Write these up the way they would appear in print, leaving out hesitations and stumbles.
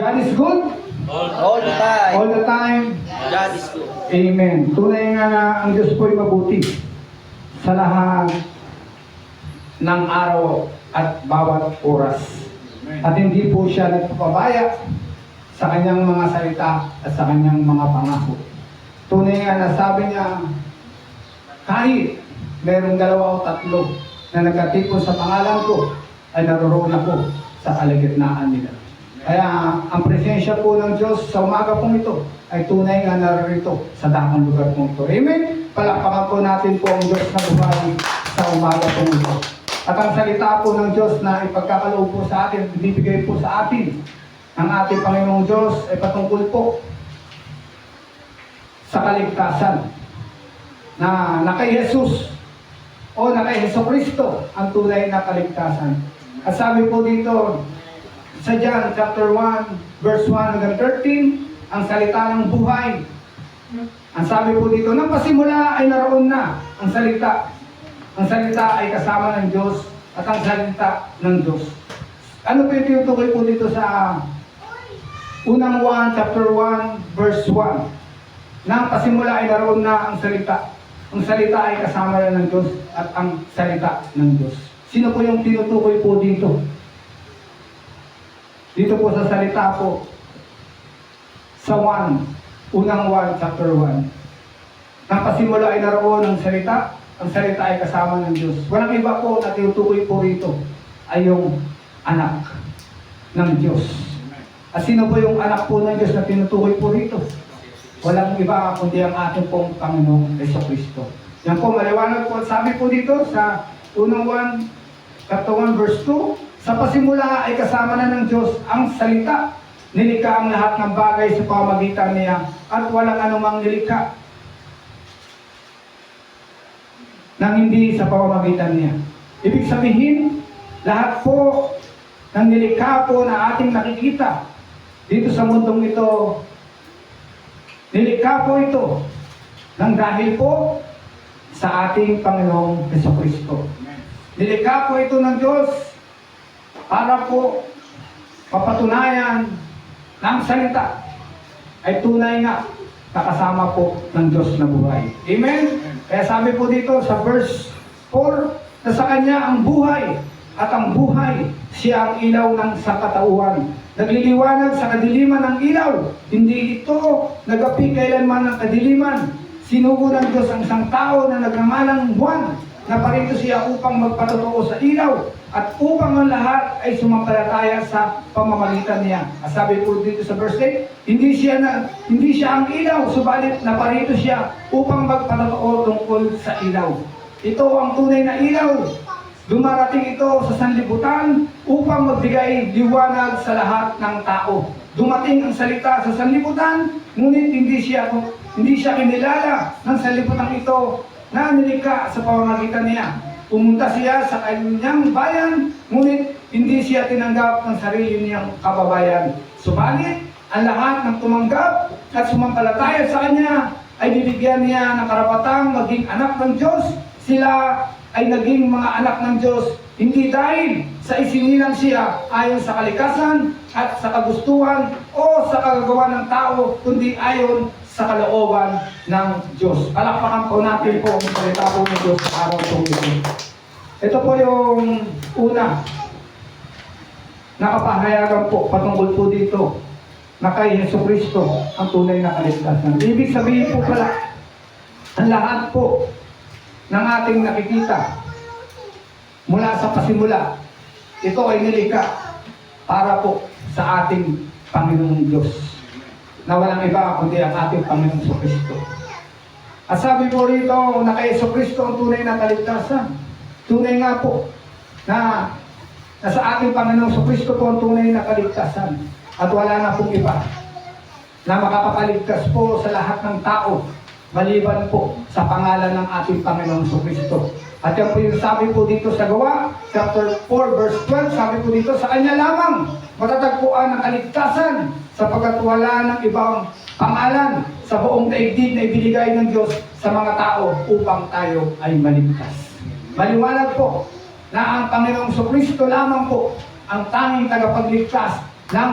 God is good All the time. all the time. God is good. Amen. Tunay nga na ang Diyos po'y mabuti sa lahat ng araw at bawat oras. At hindi po siya nagpapabaya sa kanyang mga salita at sa kanyang mga pangako. Tunay nga na sabi niya, kahit merong dalawa o tatlo na nagkatipon sa pangalan ko, ay naroon ako sa kalagitnaan nila. Kaya ang presensya po ng Diyos sa umaga pong ito ay tunay nga narito sa dakong lugar pong ito. Amen? Palakpakan po natin po ang Diyos na buhay sa umaga pong ito. At ang salita po ng Diyos na ipagkakaloob po sa atin, ibibigay po sa atin ng ating Panginoong Diyos ay patungkol po sa kaligtasan na kay Jesus o na kay Jesucristo ang tunay na kaligtasan. At sabi po dito sa John chapter 1 verse 1 hanggang 13, ang salita ng buhay. Ang sabi po dito, nang pasimula ay naroon na ang salita. Ang salita ay kasama ng Diyos at ang salita ng Diyos. Ano po yung tinutukoy po dito sa unang 1 chapter 1 verse 1? Nang pasimula ay naroon na ang salita. Ang salita ay kasama na ng Diyos at ang salita ng Diyos. Sino po yung tinutukoy po dito? Dito po sa salita po, sa unang 1, chapter 1. Nang pasimula ay naroon ang salita ay kasama ng Diyos. Walang iba po na tinutukoy po rito ay yung anak ng Diyos. At sino po yung anak po ng Diyos na tinutukoy po rito? Walang iba kundi ang ating pong Panginoong Jesucristo. Yan po, maliwanag po. Sabi po dito sa unang 1, chapter 1, verse 2, sa pasimula ay kasama na ng Diyos ang salita. Nilikha ang lahat ng bagay sa pamamagitan niya at walang anumang nilikha nang hindi sa pamamagitan niya. Ibig sabihin, lahat po ng nilikha po na ating nakikita dito sa mundong ito, nilikha po ito nang dahil po sa ating Panginoong Jesucristo. Nilikha po ito ng Diyos para po mapatunayan na ang salita ay tunay nga nakasama po ng Diyos na buhay. Amen? Kaya sabi po dito sa verse 4 na sa Kanya ang buhay at ang buhay siya ang ilaw ng sangkatauhan. Nagliliwanag sa kadiliman ng ilaw. Hindi ito nagapi kailanman ng kadiliman. Sinugo ng Diyos ang isang tao na nagngangalang Juan na parito siya upang magpatotoo sa ilaw at upang ang lahat ay sumampalataya sa pamamagitan niya. At sabi po dito sa verse 8, hindi siya ang ilaw, subalit naparito siya upang magpatotoo tungkol sa ilaw. Ito ang tunay na ilaw. Dumarating ito sa sanlibutan upang magbigay liwanag sa lahat ng tao. Dumating ang salita sa sanlibutan, ngunit hindi siya kinilala ng sanlibutan ito na nilikha sa pamamagitan niya. Pumunta siya sa kanyang bayan, ngunit hindi siya tinanggap ng sarili niyang kababayan. Subalit, ang lahat ng tumanggap at sumampalataya sa kanya ay bibigyan niya ng karapatang maging anak ng Diyos. Sila ay naging mga anak ng Diyos, hindi dahil sa isinilang siya ayon sa kalikasan at sa kagustuhan o sa kagagawa ng tao, kundi ayon sa kalooban ng Diyos. Palakpakan po natin po ang salita po ng Diyos sa araw po ito. Ito po yung una nakapahayagan po patungkol po dito na kay Jesucristo ang tunay na kaligtasan. Ibig sabihin po pala, ang lahat po ng ating nakikita mula sa pasimula, ito ay nilikha para po sa ating Panginoong Diyos na walang iba kundi ang ating Panginoong Jesucristo. At sabi po rito na kay Jesucristo ang tunay na kaligtasan. Tunay nga po na sa ating Panginoong Jesucristo po ang tunay na kaligtasan. At wala na pong iba na makakapaligtas po sa lahat ng tao maliban po sa pangalan ng ating Panginoong Jesucristo. At yan po yung sabi po dito sa Gawa, chapter 4, verse 12, sabi po dito, sa Kanya lamang matatagpuan ang kaligtasan sapagkat wala ng ibang pangalan sa buong daigdig na ibinigay ng Diyos sa mga tao upang tayo ay maligtas. Maliwanag po na ang Panginoong Jesucristo lamang po ang tanging tagapagligtas ng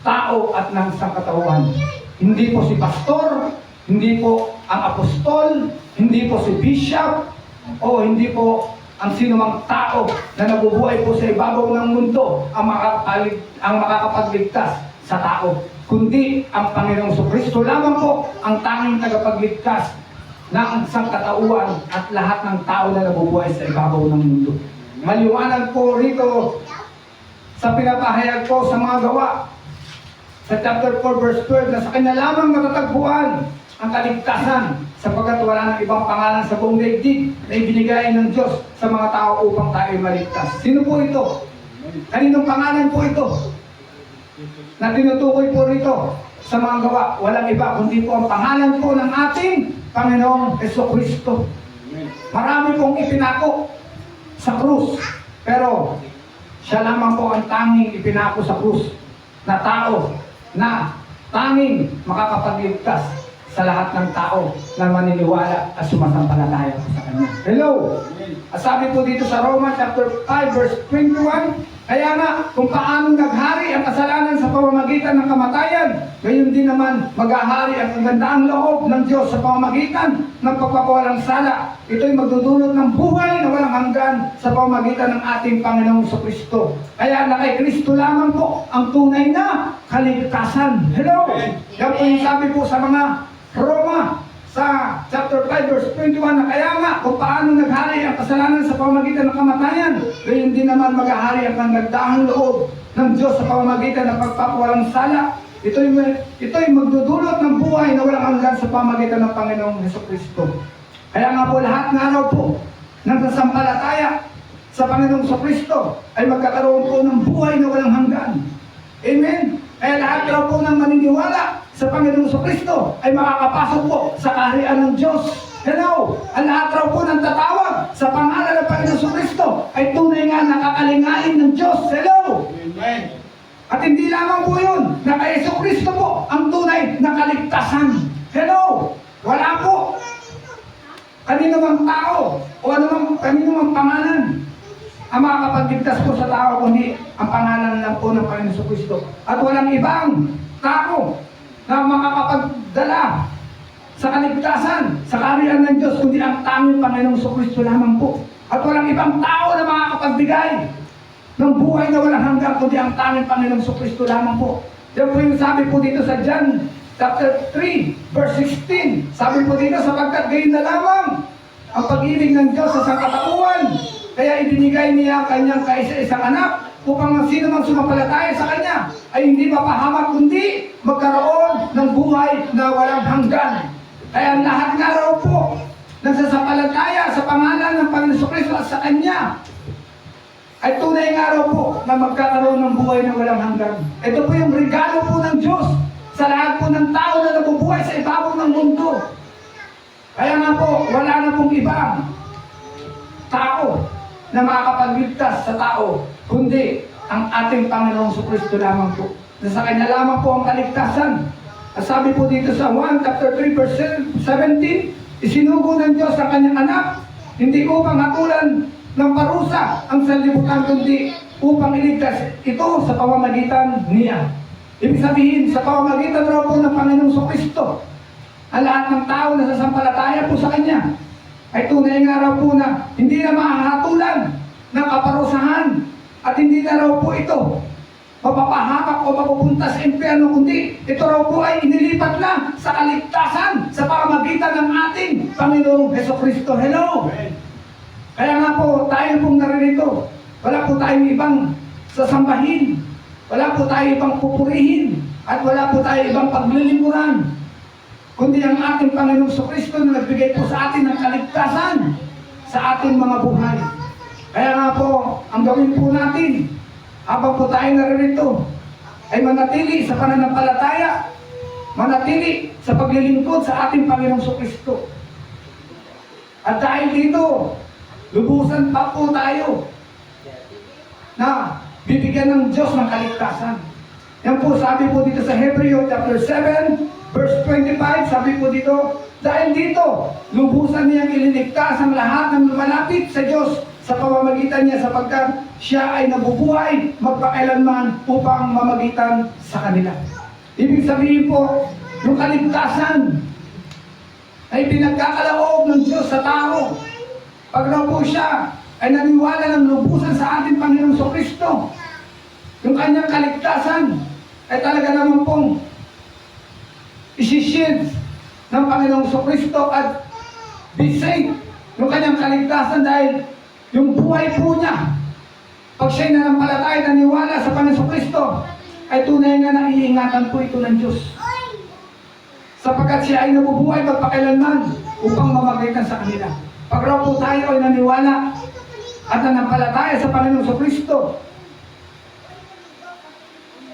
tao at ng sangkatauhan. Hindi po si pastor, hindi po ang apostol, hindi po si bishop, o hindi po ang sinumang tao na nabubuhay po sa ibabaw ng mundo ang makakapagligtas sa tao, kundi ang Panginoong Kristo lamang po ang tanging tagapagligtas ng sangkatauhan at lahat ng tao na nabubuhay sa ibabaw ng mundo. Maliwanag po rito sa pinapahayag ko sa mga gawa sa chapter 4 verse 12 na sa kanya lamang matatagpuan ang kaligtasan sapagkat wala ng ibang pangalan sa buong daigdig na ibinigay ng Diyos sa mga tao upang tayo maligtas. Sino po ito? Kaninong pangalan po ito? Na tinutukoy po rito sa mga gawa, walang iba kundi po ang pangalan po ng ating Panginoong Jesucristo. Marami pong ipinako sa krus, pero siya lamang po ang tanging ipinako sa krus na tao na tanging makakapagligtas sa lahat ng tao na maniniwala at sumasampalataya po sa Kanya. Hello! At sabi po dito sa Roma chapter 5 verse 21, kaya nga kung paano naghari ang kasalanan sa pamamagitan ng kamatayan, gayon din naman maghahari ang kagandaang loob ng Diyos sa pamamagitan ng pagpapawalang sala. Ito'y magdudulot ng buhay na walang hanggan sa pamamagitan ng ating Panginoong Kristo. Kaya na kay Kristo lamang po ang tunay na kaligtasan. Hello! Yan po yung sabi po sa mga Roma sa chapter 5 verse 21 na kaya nga kung paano naghari ang kasalanan sa pamamagitan ng kamatayan, gayon din naman maghahari ang kagandaang loob ng Diyos sa pamamagitan ng pagpapawalang sala. Ito'y magdudulot ng buhay na walang hanggan sa pamamagitan ng Panginoong Jesucristo. Kaya nga po lahat ng araw po ng sasampalataya sa Panginoong Jesucristo ay magkakaroon po ng buhay na walang hanggan. Amen? Kaya lahat raw po ng maniniwala sa Panginoong Jesucristo ay makakapasok po sa kaharian ng Diyos. Hello! Ang lahat raw po ng tatawag sa pangalan ng Panginoong Jesucristo ay tunay nga nakakalingain ng Diyos. Hello! Amen. At hindi lamang po yun, na kay Jesucristo po ang tunay na kaligtasan. Hello! Wala po kanino mang tao o kanino mang pangalan ang makakapagligtas po sa tao kundi ang pangalan lang po ng Panginoong Jesucristo. At walang ibang tao na makakapagdala sa kaligtasan, sa kaharian ng Diyos, kundi ang tanging Panginoong Jesucristo lamang po. At walang ibang tao na makakapagbigay ng buhay na walang hanggan, kundi ang tanging Panginoong Jesucristo lamang po. Yan po yung sabi po dito sa John chapter 3, verse 16. Sabi po dito, sapagkat gayon na lamang ang pag-ibig ng Diyos sa sangkatauhan, kaya ibinigay niya ang kanyang kaisa-isang anak upang ang sino mang sumampalataya sa Kanya ay hindi mapahamak kundi magkaroon ng buhay na walang hanggan. Kaya lahat nga raw po nagsasampalataya sa pangalan ng Panginoon Jesucristo at sa Kanya ay tunay nga raw po na magkakaroon ng buhay na walang hanggan. Ito po yung regalo po ng Diyos sa lahat po ng tao na nabubuhay sa ibabaw ng mundo. Kaya nga po, wala na pong ibang tao na makakapagligtas sa tao, kundi ang ating Panginoong Jesucristo lamang po. Na sa Kanya lamang po ang kaligtasan. At sabi po dito sa 1 chapter 3 verse 17, isinugo ng Diyos ang Kanyang anak, hindi upang hatulan ng parusa ang sanlibutan, kundi upang iligtas ito sa pamamagitan niya. Ibig sabihin, sa pamamagitan raw po ng Panginoong Jesucristo, ang lahat ng tao na sasampalataya po sa Kanya ay tunay nga raw po na hindi na mahahatulan ng kaparusahan at hindi na raw po ito mapapahamak o mapupunta sa impyerno, kundi ito raw po ay inilipat na sa kaligtasan sa pamamagitan ng ating Panginoong Jesucristo. Hello! Kaya nga po tayo pong naririto, wala po tayong ibang sasambahin, wala po tayo ibang pupurihin, at wala po tayo ibang paglilimuran, kundi ang ating Panginoong Jesucristo na nagbigay po sa atin ng kaligtasan sa ating mga buhay. Kaya nga po, ang gawin po natin, habang po tayo naririto, ay manatili sa pananampalataya, manatili sa paglilingkod sa ating Panginoong Jesucristo. At dahil dito, lubusan pa po tayo na bibigyan ng Diyos ng kaligtasan. Yan po sabi po dito sa Hebreo chapter 7, verse 25, sabi po dito, dahil dito, lubusan niyang ililigtas ang lahat ng lumalapit sa Diyos sa pamamagitan niya sapagkat siya ay nabubuhay magpakailanman upang mamagitan sa kanila. Ibig sabihin po, yung kaligtasan ay pinagkakaloob ng Diyos sa tao. Pag raw po siya ay naniwala ng lubusan sa ating Panginoong Kristo, yung kanyang kaligtasan ay talaga naman pong isi-shield ng Panginoong Kristo at be saved. Yung kanyang kaligtasan dahil yung buhay po niya, pag siya'y nanampalataya, naniwala sa Panginoong Kristo, ay tunay nga na iingatan po ito ng Diyos. Sapagkat siya ay nabubuhay magpakailanman upang mamagitan sa kanila. Pag raw po tayo ay naniwala at nanampalataya sa Panginoong Kristo,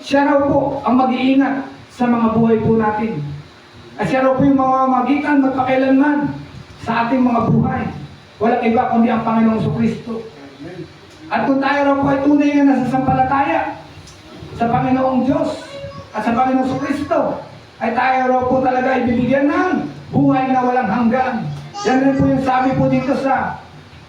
siya raw po ang mag-iingat sa mga buhay po natin. At siya raw po yung mamamagitan magpakailanman sa ating mga buhay. Walang iba kundi ang Panginoong Kristo. At kung tayo raw po ay tunay na nasasampalataya sa Panginoong Diyos at sa Panginoong Kristo, ay tayo raw po talaga ibibigyan ng buhay na walang hanggan. Yan rin po yung sabi po dito sa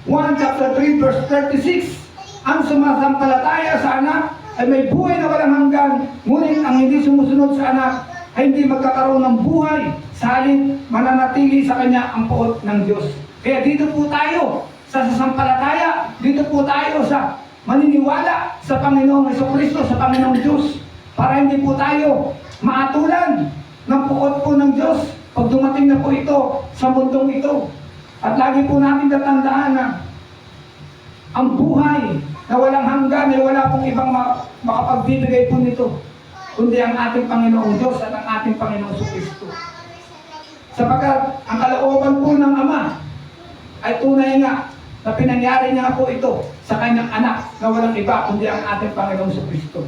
1 chapter 3 verse 36. Ang sumasampalataya sa anak ay may buhay na walang hanggan, ngunit ang hindi sumusunod sa anak ay hindi magkakaroon ng buhay, sa halip mananatili sa kanya ang puot ng Diyos. Kaya dito po tayo sa sasampalataya, dito po tayo sa maniniwala sa Panginoong Kristo, sa Panginoong Diyos, para hindi po tayo maatulan ng puot po ng Diyos pag dumating na po ito sa mundong ito. At lagi po natin tatandaan na ang buhay na walang hanggan ay wala pong ibang makapagbibigay po nito kundi ang ating Panginoong Diyos at ang ating Panginoong Kristo. Sapagkat ang kalooban po ng Ama ay tunay nga na pinangyari niya po ito sa kanyang anak na walang iba kundi ang ating Panginoong Kristo.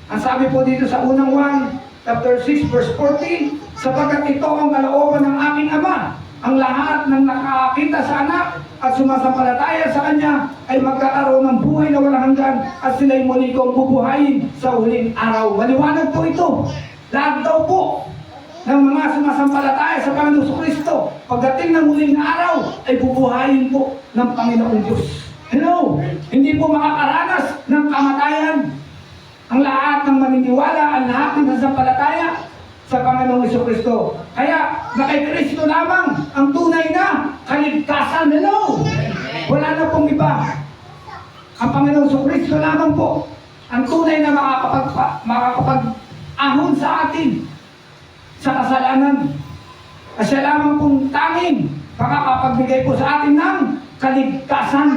Ang sabi po dito sa unang 1, chapter 6, verse 14, sapagkat ito ang kalooban ng aking Ama, ang lahat ng nakakita sa anak at sumasampalataya sa kanya ay magkakaroon ng buhay na walang hanggan at sila'y muli kong bubuhayin sa huling araw. Maliwanag po ito. Lahat daw po ng mga sumasampalataya sa Panginoong Kristo, pagdating ng huling araw ay bubuhayin po ng Panginoong Diyos. Hello! Hindi po makakaranas ng kamatayan. Ang lahat ng maniniwala, ang lahat ng sasampalataya sa Panginoong Kristo. Kaya na kay Kristo lamang ang tunay na kaligtasan. Hello! Wala na pong iba. Ang Panginoong Kristo lamang po ang tunay na makakapag-ahon sa atin sa kasalanan. At siya lamang pong tanging makakapagbigay po sa atin ng kaligtasan.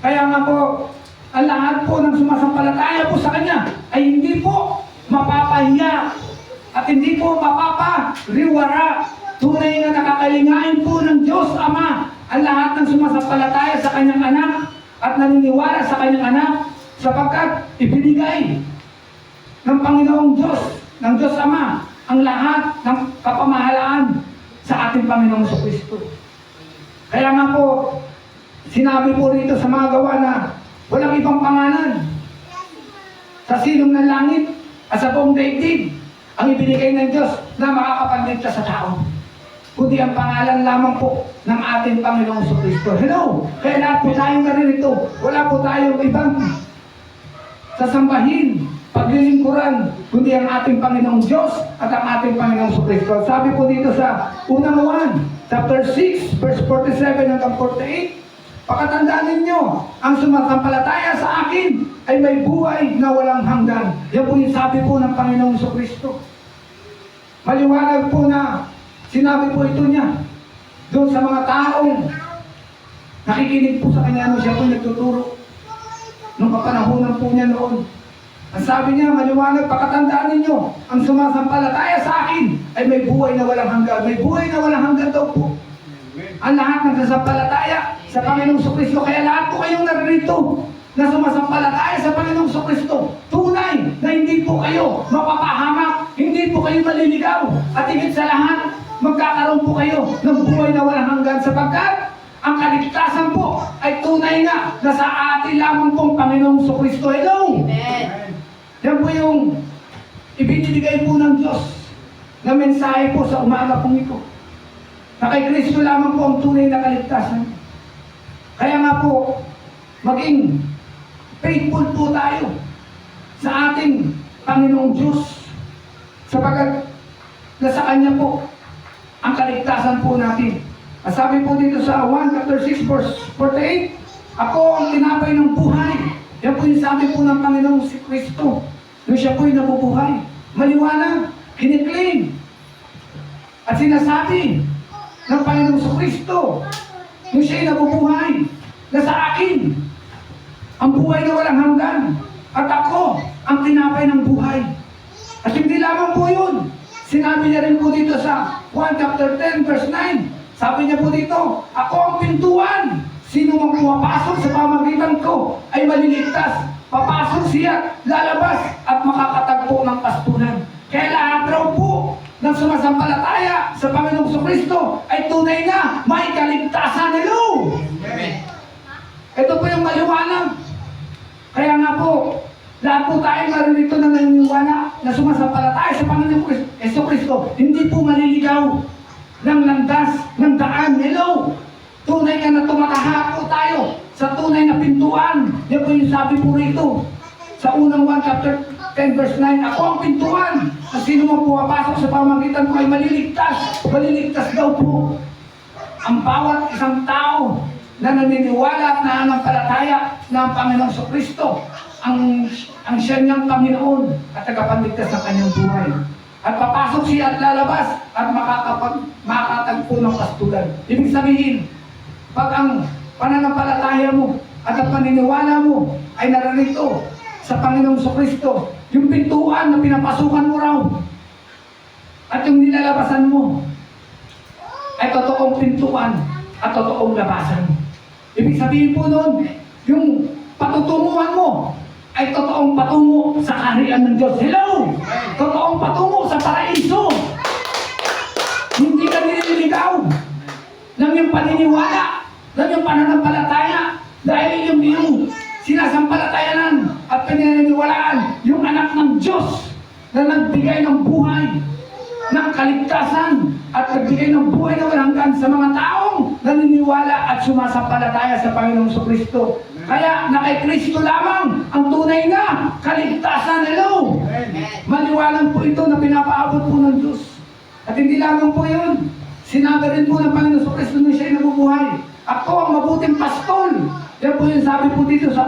Kaya nga po, ang lahat po ng sumasampalataya po sa Kanya ay hindi po mapapahiya at hindi po mapapariwara. Tunay na nakakalingain po ng Diyos Ama ang lahat ng sumasampalataya sa Kanyang anak at naniniwala sa Kanyang anak sapagkat ibinigay ng Panginoong Diyos, ng Diyos Ama, ang lahat ng kapamahalaan sa ating Panginoong Kristo. Kaya nga po, sinabi po rito sa mga gawa na walang ibang pangalan sa silong ng langit at sa buong daigdig ang ibinigay ng Diyos na makakapagligtas sa tao, kundi ang pangalan lamang po ng ating Panginoong Kristo. Hello! Kaya lahat po tayong naririto, wala po tayong ibang sasambahin, paglilingkuran, kundi ang ating Panginoong Diyos at ang ating Panginoong Kristo. Sabi po dito sa unang 1, chapter 6, verse 47 hanggang 48, pakatandaan ninyo, ang sumasampalataya sa akin ay may buhay na walang hanggan. Yan po yung sabi po ng Panginoong Kristo. Maliwanag po na sinabi po ito niya doon sa mga taong nakikinig po sa kanya nung siya po nagtuturo nung kapanahunan po niya noon. Ang sabi niya, maliwanag, pakatandaan ninyo, ang sumasampalataya sa akin ay may buhay na walang hanggan. May buhay na walang hanggan daw po. Ang lahat ng sasampalataya sa Panginoong Kristo. Kaya lahat po kayong naririto na sumasampalataya sa Panginoong Kristo, tunay na hindi po kayo mapapahamak, hindi po kayo maliligaw, at higit sa lahat, magkakaroon po kayo ng buhay na walang hanggan sapagkat ang kaligtasan po ay tunay nga na sa atin lamang pong Panginoong Kristo. Hello! Amen. Yan po yung ibinibigay po ng Diyos na mensahe po sa umaga pong ito. Na kay Kristo lamang po ang tunay na kaligtasan. Kaya nga po, maging faithful po tayo sa ating Panginoong Diyos. Sapagat nasa Kanya po ang kaligtasan po natin. Sabi po dito sa 1 chapter 6 verse 48, ako ang tinapay ng buhay. Yan po yung sabi po ng Panginoong si Kristo. Nung siya po'y nabubuhay. Maliwanag, kiniklaim. At sinasabi ng Panginoong si Kristo, nung siya'y nabubuhay, na sa akin, ang buhay na walang hanggan. At ako, ang tinapay ng buhay. At hindi lamang po yun. Sinabi niya rin po dito sa 1 chapter 10 verse 9. Sabi niya po dito, ako ang pintuan. Sino mang pumapasok sa pamagitan ko ay maliligtas. Papasok siya, lalabas at makakatagpo ng pastulan. Kaya lahat raw po ng sumasampalataya sa Panginoong Kristo ay tunay na may kaligtasan. Hello! Amen. Ito po yung maliwanag. Kaya nga po, lahat po tayo maririto na naniniwala na sumasampalataya sa Panginoong Kristo, hindi po maliligaw ng landas, ng daan. Hello! Tunay ka na tumataha po tayo sa tunay na pintuan. Yan po yung sabi po rito. Sa unang 1 chapter 10 verse 9, ako ang pintuan. At sino mang pumapasok sa pamagitan ko ay maliligtas. Maliligtas daw po ang bawat isang tao na naniniwala at nananampalataya na ang Panginoong Kristo ang siya niyang Panginoon at tagapagligtas ng kanyang buhay. At papasok siya at lalabas at makakatagpo ng pastulan. Ibig sabihin, pag ang pananampalataya mo at ang paniniwala mo ay narito sa Panginoong Kristo, yung pintuan na pinapasukan mo raw at yung nilalabasan mo ay totoong pintuan at totoong labasan. Ibig sabihin po nun, yung patutunguhan mo ay totoong patungo sa kaharian ng Diyos. Hello! Totoong patungo sa paraiso. Hindi ka nililigaw ng yung paniniwala, ng yung pananampalataya, dahil yung iyong sinasampalatayanan at pinaniniwalaan yung anak ng Diyos na nagbigay ng buhay, ng kaligtasan, at nagbigay ng buhay na walang hanggan sa mga taong naniniwala at sumasampalataya sa Panginoong Kristo. Kaya na kay Kristo lamang ang tunay na kaligtasan. Hello! Maliwanag po ito na pinapaabot po ng Diyos. At hindi lamang po yun. Sinabi rin po ng Panginoong Kristo nung siya'y nabubuhay, ako ang mabuting pastol. Yan po yung sabi po dito sa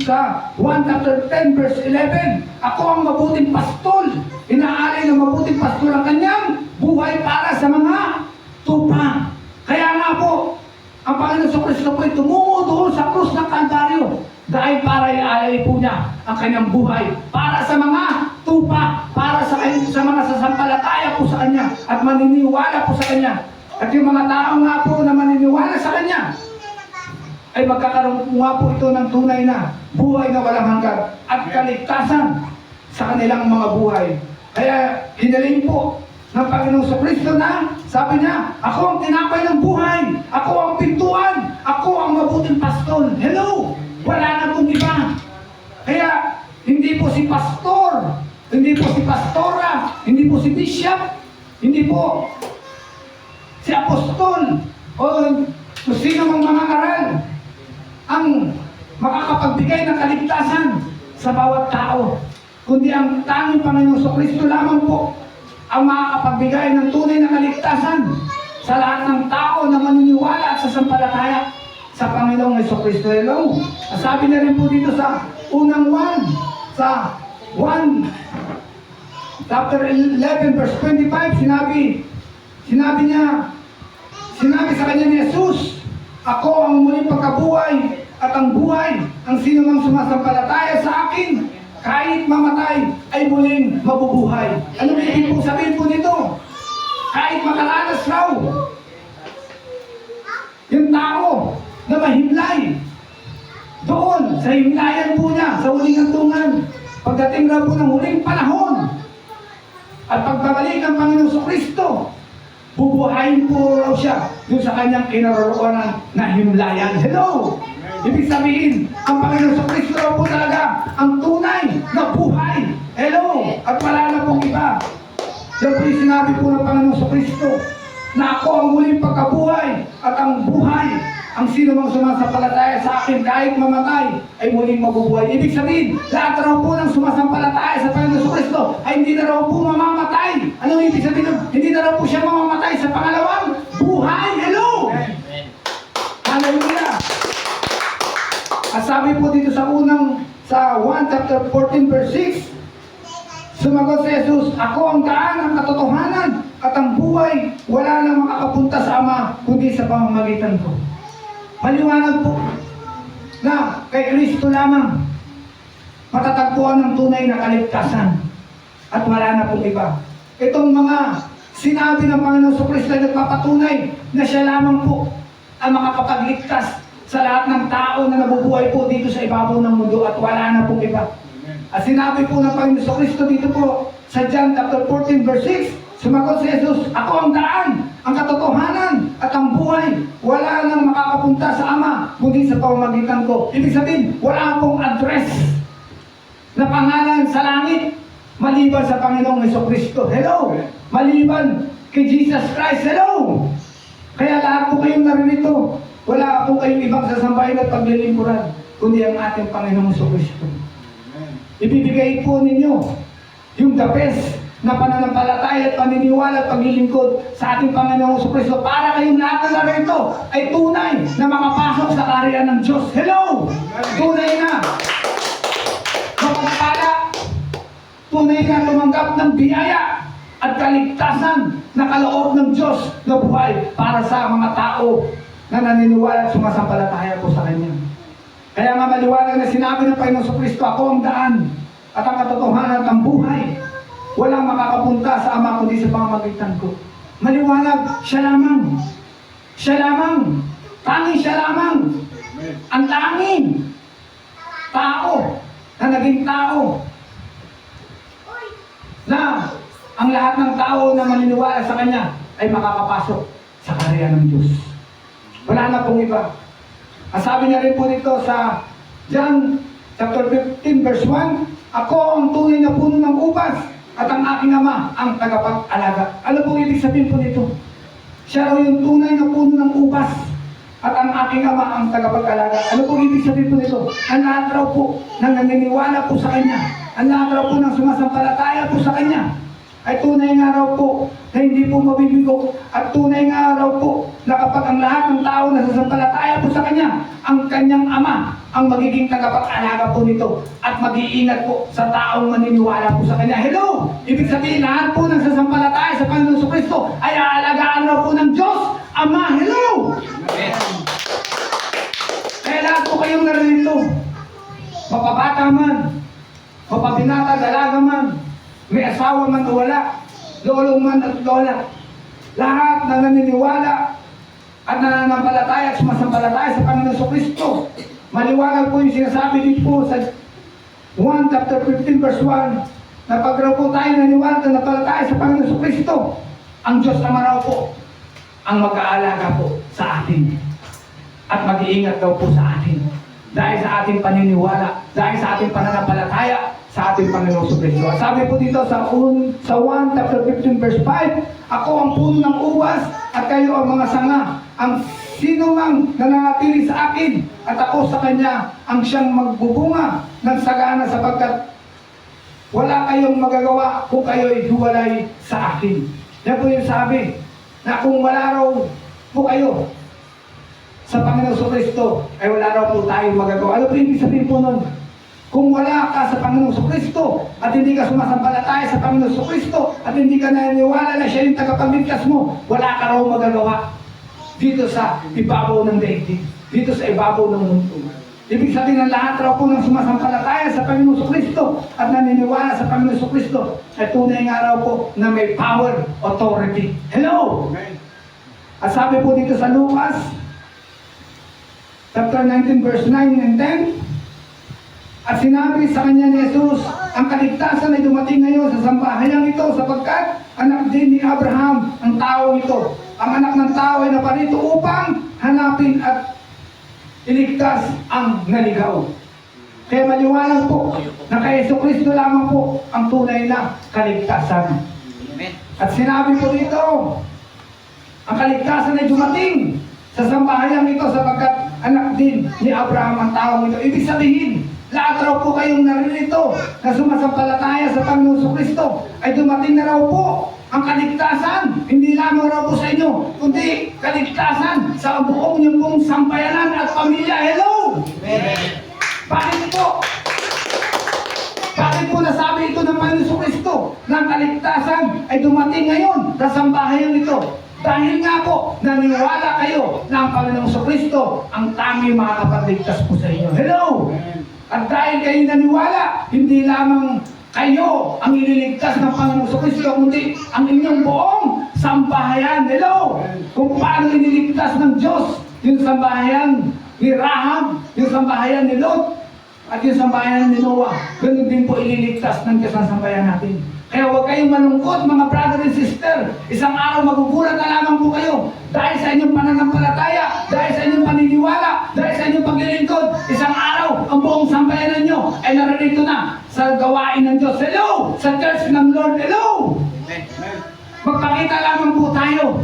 sa 1 chapter 10 verse 11. Ako ang mabuting pastol. Inaalay ng mabuting pastol ang kanyang buhay para sa mga tupa. Kaya nga po, ang Panginoon Kristo po ay tumungo doon sa krus ng Kalbaryo dahil para ialay po niya ang kanyang buhay para sa mga tupa, para sa mga sasampalataya po sa kanya at maniniwala po sa kanya. At yung mga tao nga po na maniniwala sa kanya ay magkakaroon nga po ito ng tunay na buhay na walang hanggan at kaligtasan sa kanilang mga buhay. Kaya hinaling po ng Panginoong Kristo na sabi niya, ako ang tinapay ng buhay, ako ang pintuan, ako ang mabuting pastol. Hello! Wala na pong iba. Kaya hindi po si pastor, hindi po si pastora, hindi po si bishop, hindi po si apostol o kung sino mang mga karal ang makakapagbigay ng kaligtasan sa bawat tao, kundi ang tanging Panginoong Kristo lamang po ang makakapagbigay ng tunay na kaligtasan sa lahat ng tao na maniniwala at sasampalataya sa Panginoong Kristo. Hello? Sabi na rin po dito sa unang 1, sa 1 chapter 11 verse 25, sinabi sa kanya ni Jesus, ako ang muling pagkabuhay at ang buhay, ang sino mang sumasampalataya sa akin, kahit mamatay, ay muling mabubuhay. Ano ibig po sabihin po nito? Kahit makaranas raw yung tao na mahimlay doon sa himlayan po niya, sa huling hantungan, pagdating raw po ng huling panahon at pagbabalik ng Panginoong Kristo, bubuhayin po raw siya doon sa kanyang kinaroroonan na himlayan. Hello! Ibig sabihin, ang Panginoong Kristo raw po talaga ang tunay na buhay. Hello! At wala na pong iba. Yan po yung sinabi po ng Panginoong Kristo na ako ang muling pagkabuhay at ang buhay, ang sino mang sumasampalataya sa akin kahit mamatay ay muling mabubuhay. Ibig sabihin, lahat raw po ng sumasampalataya sa Panginoon Kristo ay hindi na raw po mamamatay. Anong ibig sabihin nun? Hindi na raw po siya mamamatay sa pangalawang buhay. Hello! Amen. Hallelujah! At sabi po dito sa 1 chapter 14 verse 6, sumagot si Jesus, ako ang daan, ang katotohanan, at ang buhay. Wala nang makakapunta sa Ama, kundi sa pamamagitan ko. Maliwanag po na kay Kristo lamang matatagpuan ng tunay na kaligtasan. At wala na pong iba. Itong mga sinabi ng Panginoon sa Kristo ay nagpapatunay na siya lamang po ang makakapagligtas sa lahat ng tao na nabubuhay po dito sa ibabaw ng mundo at wala na pong iba. At sinabi po ng Panginoon sa Kristo dito po sa John chapter 14 verse 6, sumagot si Jesus, ako ang daan, ang katotohanan, at ang buhay. Wala nang makakapunta sa Ama, kundi sa pamamagitan ko. Ibig sabihin, wala pong address na pangalan sa langit maliban sa Panginoong Jesucristo. Hello! Maliban kay Jesus Christ. Hello! Kaya lahat po kayong naririto, wala po kayong ibang sasambahin at paglilingkuran, kundi ang ating Panginoong Jesucristo. Ibibigay po ninyo yung the best na pananampalataya at paniniwala at paglilingkod sa ating Panginoong Jesucristo para kayong lahat na narito ay tunay na makapasok sa kaharian ng Diyos. Hello! Tunay na mapagpala, tunay na tumanggap ng biyaya at kaligtasan na kaloob ng Diyos na buhay para sa mga tao na naniniwala at sumasampalataya po sa Kanya. Kaya nga maliwanag na sinabi ng Panginoon sa Kristo, ako ang daan at ang katotohanan at ang buhay. Walang makakapunta sa Ama kundi sa pamamagitan ko. Maliwanag, siya lamang. Siya lamang. Tanging siya lamang. Ang tanging tao na naging tao na ang lahat ng tao na maniniwala sa Kanya ay makakapasok sa kaharian ng Diyos. Wala na pong iba. Ang sabi niya rin po dito sa John chapter 15 verse 1, ako ang tunay na puno ng ubas at ang aking Ama ang tagapag-alaga. Ano pong ibig sabihin po nito? Siya raw yung tunay na puno ng ubas at ang aking Ama ang tagapag-alaga. Ano pong ibig sabihin po nito? Ang lahat raw po ng naniniwala po sa Kanya, ang lahat raw po ng sumasampalataya po sa Kanya, ay tunay nga raw po na hindi po mabibigo at tunay nga raw po na kapag ang lahat ng tao na sasampalataya po sa Kanya, ang Kanyang Ama ang magiging tagapag-alaga po nito at mag-iingat po sa taong maniniwala po sa Kanya. Hello! Ibig sabihin lahat po ng sasampalataya sa Panginoon Kristo ay aalagaan raw po ng Diyos Ama. Hello! Amen. Kaya lahat po kayong narito, mapabata man, mapabinata, dalaga man, may asawa man o wala, lolo man at lola, lahat na naniniwala at nananampalataya at sumasampalataya sa Panginoon Kristo. Maliwanag po yung sinasabi dito po sa 1 chapter 15 verse 1 na pag raw po tayo naniniwala at nanampalataya sa Panginoon Kristo, ang Diyos naman raw po ang mag-aalaga po sa atin at mag-iingat daw po sa atin dahil sa ating paniniwala, dahil sa ating pananampalataya sa ating Panginoong Kristo. Sabi po dito sa 1 chapter 15 verse 5, ako ang puno ng ubas at kayo ang mga sanga. Ang sino mang nananatili sa akin at ako sa kanya ang siyang magbubunga ng sagana sapagkat wala kayong magagawa kung kayo'y hiwalay sa akin. Yan po yung sabi na kung wala raw po kayo sa Panginoong Kristo ay wala raw po tayong magagawa. Ano po ibig sabihin po nun? Kung wala ka sa Panginoong Kristo at hindi ka sumasampalataya sa Panginoong Kristo at hindi ka naniniwala na siya yung tagapagligtas mo, wala ka raw magagawa dito sa ibabaw ng daigdig, dito sa ibabaw ng mundo. Ibig sabihin ng lahat raw po ng sumasampalataya sa Panginoong Kristo at naniniwala sa Panginoong Kristo ay tunay nga raw po na may power, authority. Hello! Amen. At sabi po dito sa Lucas chapter 19 verse 9 and 10, at sinabi sa kanya ni Jesus, ang kaligtasan ay dumating ngayon sa sambahayan ito sapagkat anak din ni Abraham ang tao ito. Ang anak ng tao ay naparito upang hanapin at iligtas ang naligaw. Kaya maliwanag po na kay Jesucristo lamang po ang tunay na kaligtasan. Amen. At sinabi po dito, ang kaligtasan ay dumating sa sambahayan ito sapagkat anak din ni Abraham ang taong ito. Ibig sabihin, lahat raw po kayong naririto na sumasampalataya sa Panginoong Kristo ay dumating na raw po ang kaligtasan. Hindi lamang raw po sa inyo, kundi kaligtasan sa buong niyong pong sambayanan at pamilya. Hello! Bakit po? Bakit po nasabi ito ng Panginoong Kristo na ang kaligtasan ay dumating ngayon sa sambahayan ito? Dahil nga po, naniwala kayo na ang Panginoong Kristo ang tanging makakapagligtas po sa inyo. Hello! At dahil kayo naniwala, hindi lamang kayo ang ililigtas ng Panginoong Kristo, kundi ang inyong buong sambahayan. Hello! Kung paano iniligtas ng Diyos yung sambahayan ni Rahab, yung sambahayan ni Lot, at yung sambahayan ni Noah, ganun din po ililigtas ng Diyos ang sambahayan natin. Kaya huwag kayong malungkot, mga brother and sister. Isang araw magugulat na lamang po kayo dahil sa inyong pananampalataya, dahil sa inyong paniniwala, dahil sa inyong paglilingkod. Isang araw, ang buong sambayanan nyo ay naririto na sa gawain ng Diyos. Hello! Sa church ng Lord. Hello! Magpakita lamang po tayo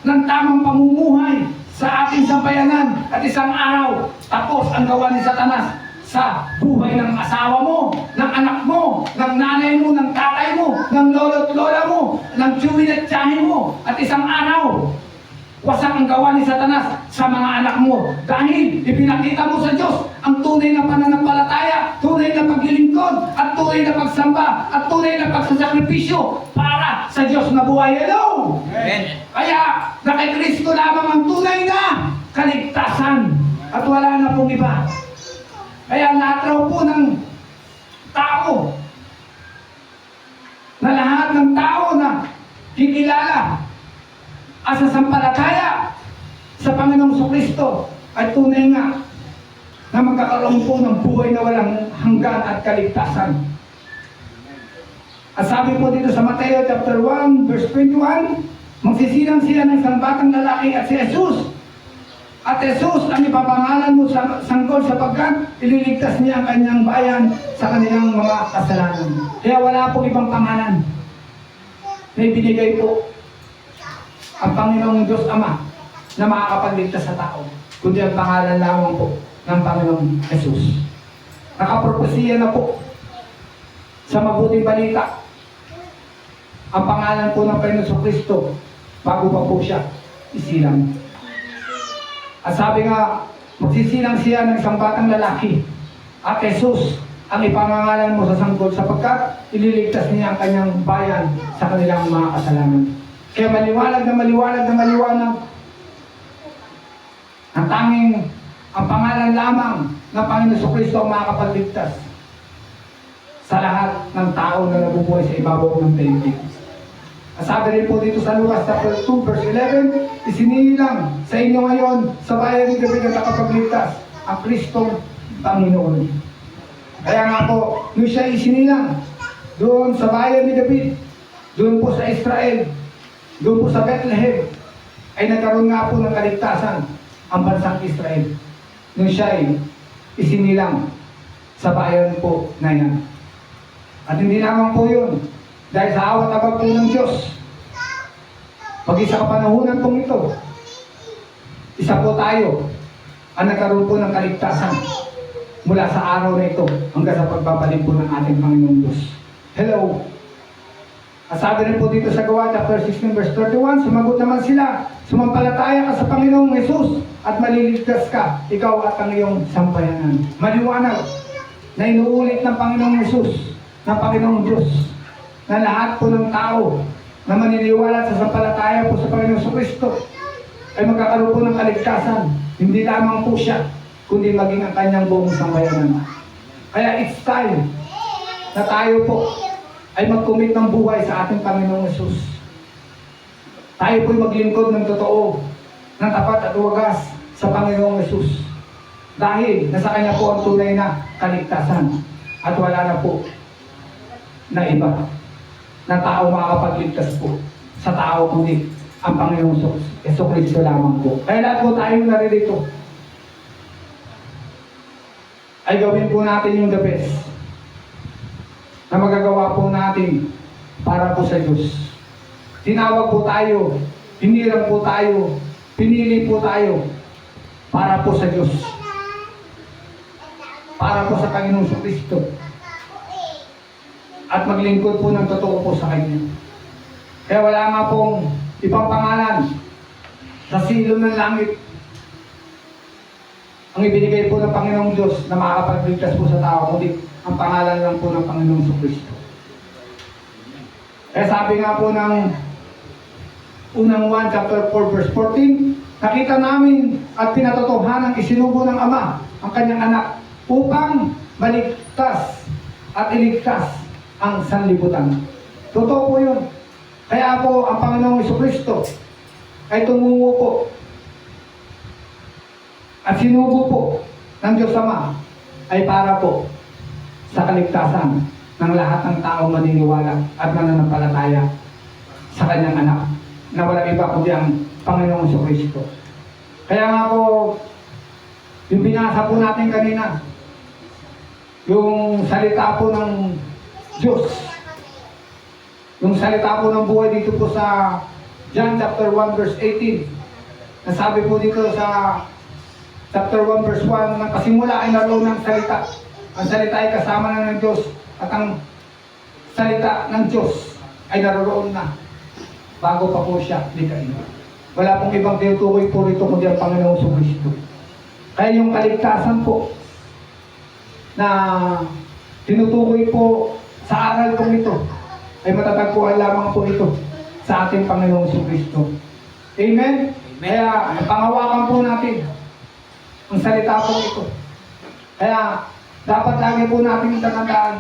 ng tamang pamumuhay sa ating sambayanan at isang araw, tapos ang gawa ni Satanas sa buhay ng asawa mo, ng anak mo, ng nanay mo, ng tatay mo, ng lolo at lola mo, ng tiyuhin at tiyahin mo. At isang araw, wasak ang gawa ni Satanas sa mga anak mo. Dahil ipinakita mo sa Diyos ang tunay na pananampalataya, tunay na paglilingkod, at tunay na pagsamba, at tunay na pagsasakripisyo para sa Diyos na buhay. Hello! Amen. Kaya, na kay Kristo lamang ang tunay na kaligtasan at wala na pong iba. Kaya lahat raw po ng tao, na lahat ng tao na kikilala at sasampalataya sa Panginoong Kristo ay tunay nga na magkakaroon po ng buhay na walang hanggan at kaligtasan. At sabi po dito sa Mateo chapter 1 verse 21, magsisilang sila ng isang batang lalaki at si Jesus. At Jesus ang ipapangalan mo sa sanggol sapagkat ililigtas niya ang kanyang bayan sa kanilang mga kasalanan. Kaya wala pong ibang pangalan na ibinigay po ang Panginoong Diyos Ama na makakapagligtas sa tao, kundi ang pangalan lamang po ng Panginoong Jesus. Nakapropesiya na po sa mabuting balita ang pangalan po ng Panginoong Kristo bago pa po siya isilang. At sabi nga, magsisilang siya ng isang batang lalaki at Jesus ang ipangangalan mo sa sanggol sapagkat ililigtas niya ang kanyang bayan sa kanilang mga kasalanan. Kaya maliwanag ang tanging ang pangalan lamang ng Panginoon Kristo ang makakapagligtas sa lahat ng tao na nabubuhay sa ibabaw ng daigdig. Sabi rin po dito sa Lucas chapter 2 verse 11, isinilang sa inyo ngayon sa bayan ni David na nakapagligtas ang Kristong Panginoon. Kaya nga po, nung siya isinilang doon sa bayan ni David, doon po sa Israel, doon po sa Bethlehem, ay nagkaroon nga po ng kaligtasan ang bansang Israel. Nung siya ay isinilang sa bayan po na yan. At hindi lamang po yun, dahil sa awat abag po ng Diyos, pag-isa kapanahunan pong ito, isa po tayo ang nagkaroon po ng kaligtasan mula sa araw na ito hanggang sa pagbabalik po ng ating Panginoong Diyos. Hello! At sabi rin po dito sa Gawa, chapter 16, verse 31, sumagot naman sila, sumampalataya ka sa Panginoong Jesus at maliligtas ka, ikaw at ang iyong sampayanan. Maliwanag na inuulit ng Panginoong Jesus, ng Panginoong Diyos, na lahat po ng tao na maniniwala sa sampalataya po sa Panginoong Kristo ay magkakaroon po ng kaligtasan. Hindi lamang po siya, kundi maging ang kanyang buong sambayanan. Kaya it's time na tayo po ay mag-commit ng buhay sa ating Panginoong Jesus. Tayo po'y maglingkod ng totoo, ng tapat at wagas sa Panginoong Jesus. Dahil nasa Kanya po ang tunay na kaligtasan at wala na po na iba na tao makakapagligtas po sa tao kundi ang Panginoong Kristo lamang po. Kaya lahat po tayo naririto ay gawin po natin yung the best na magagawa po natin para po sa Diyos. Tinawag po tayo, hiniram po tayo pinili po tayo para po sa Diyos. Para po sa Panginoong Kristo. At maglingkod po ng totoo po sa Kanya. Kaya wala nga pong ibang pangalan sa silong ng langit ang ibinigay po ng Panginoong Diyos na makakapagligtas po sa tao, kundi ang pangalan lang po ng Panginoong Kristo. Kaya sabi nga po ng unang 1 chapter 4 verse 14, nakita namin at pinatotohanan isinugo ng Ama ang kanyang anak upang maligtas at iligtas ang sanlibutan. Totoo po yun. Kaya po ang Panginoong Kristo ay tumungo po at sinugo po ng Diyos Ama ay para po sa kaligtasan ng lahat ng taong maniniwala at mananampalataya sa kanyang anak na walang iba kundi ang Panginoong Kristo. Kaya nga po, yung binasa po natin kanina, yung salita po ng Diyos, yung salita po ng buhay dito po sa John chapter 1 verse 18, nasabi po dito sa chapter 1 verse 1, ng kasimula ay naroon ng salita. Ang salita ay kasama na ng Diyos at ang salita ng Diyos ay naroon na bago pa po siya likhain. Wala pong ibang tinutukoy po rito kundi ang Panginoong Kristo. Kaya yung kaligtasan po na tinutukoy po sa aral po ito ay matatagpuan lamang po ito sa ating Panginoong Kristo. Amen? Kaya pangawakan po natin ang salita po ito. Kaya dapat lagi po natin tandaan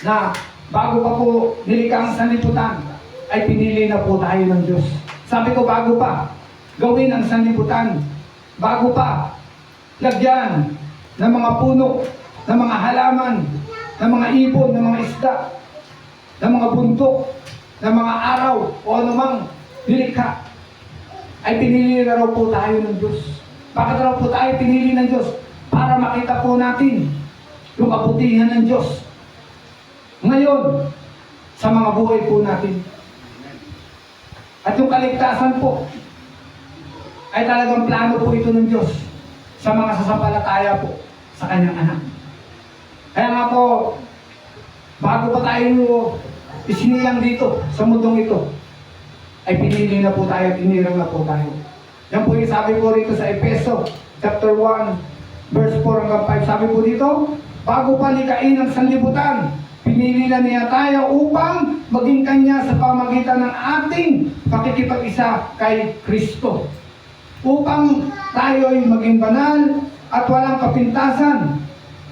na bago pa po nilikha ang sanlibutan ay pinili na po tayo ng Diyos. Sabi ko, bago pa gawin ang sanlibutan, bago pa lagyan ng mga puno, ng mga halaman, ng mga ibon, ng mga isda, ng mga bundok, ng mga araw o anumang nilikha, ay pinili na raw po tayo ng Diyos. Bakit raw po tayo pinili ng Diyos? Para makita po natin yung kabutihan ng Diyos ngayon sa mga buhay po natin. At yung kaligtasan po ay talagang plano po ito ng Diyos sa mga sasampalataya po sa kanyang anak. Kaya nga po, bago pa tayo isinilang dito sa mundong ito, ay pinili na po tayo at inirang na po tayo. Yan po yung sabi po rito sa Efeso chapter 1 verse 4 hanggang 5. Sabi po dito, bago pa likhain ang sanlibutan, pinili na niya tayo upang maging Kanya sa pamagitan ng ating pakikipag-isa kay Kristo. Upang tayo'y maging banal at walang kapintasan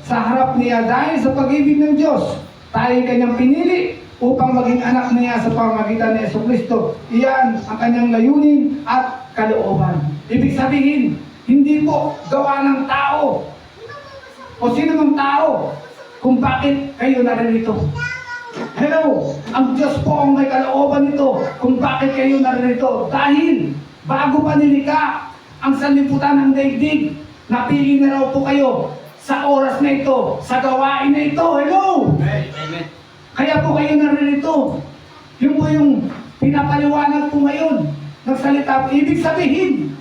sa harap niya dahil sa pag-ibig ng Diyos. Tayo'y Kanyang pinili upang maging anak niya sa pamagitan ni Kristo. Iyan ang Kanyang layunin at kalooban. Ibig sabihin, hindi po gawa ng tao o sino mang tao kung bakit kayo naririto. Hello! Ang Diyos po ang may kalooban nito kung bakit kayo naririto. Dahil bago pa nilikha ang sanlibutan ng daigdig, napili na raw po kayo sa oras na ito, sa gawain na ito. Hello! Amen. Kaya po kayo naririto. Yun po yung pinapaliwanag po ngayon ng salita. Ibig sabihin,